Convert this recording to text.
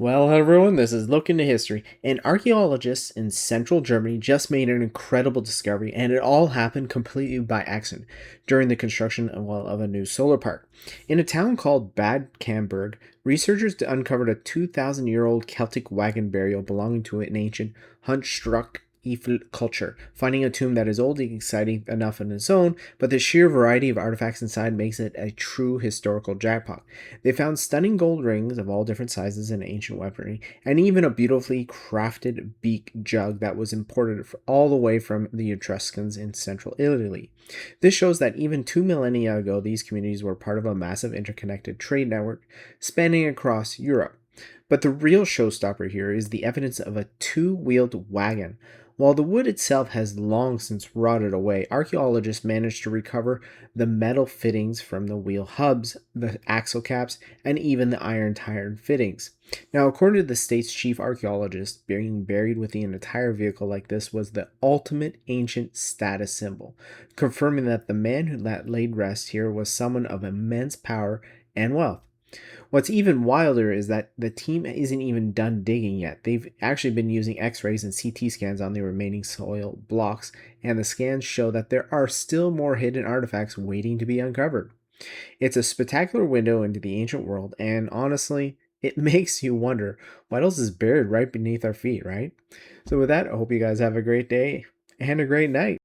Well, everyone, this is Look into History, and archaeologists in central Germany just made an incredible discovery, and it all happened completely by accident during the construction of a new solar park. In a town called Bad Camberg, researchers uncovered a 2,000-year-old Celtic wagon burial belonging to an ancient Huntstruck Eiffel culture. Finding a tomb that is old and exciting enough on its own, but the sheer variety of artifacts inside makes it a true historical jackpot. They found stunning gold rings of all different sizes and ancient weaponry, and even a beautifully crafted beak jug that was imported all the way from the Etruscans in central Italy. This shows that even 2 millennia ago, these communities were part of a massive interconnected trade network spanning across Europe. But the real showstopper here is the evidence of a two-wheeled wagon. While the wood itself has long since rotted away, archaeologists managed to recover the metal fittings from the wheel hubs, the axle caps, and even the iron tire fittings. Now, according to the state's chief archaeologist, being buried within an entire vehicle like this was the ultimate ancient status symbol, confirming that the man who laid rest here was someone of immense power and wealth. What's even wilder is that the team isn't even done digging yet. They've actually been using x rays and CT scans on the remaining soil blocks, and the scans show that there are still more hidden artifacts waiting to be uncovered. It's a spectacular window into the ancient world, and honestly, it makes you wonder what else is buried right beneath our feet, right? So, with that, I hope you guys have a great day and a great night.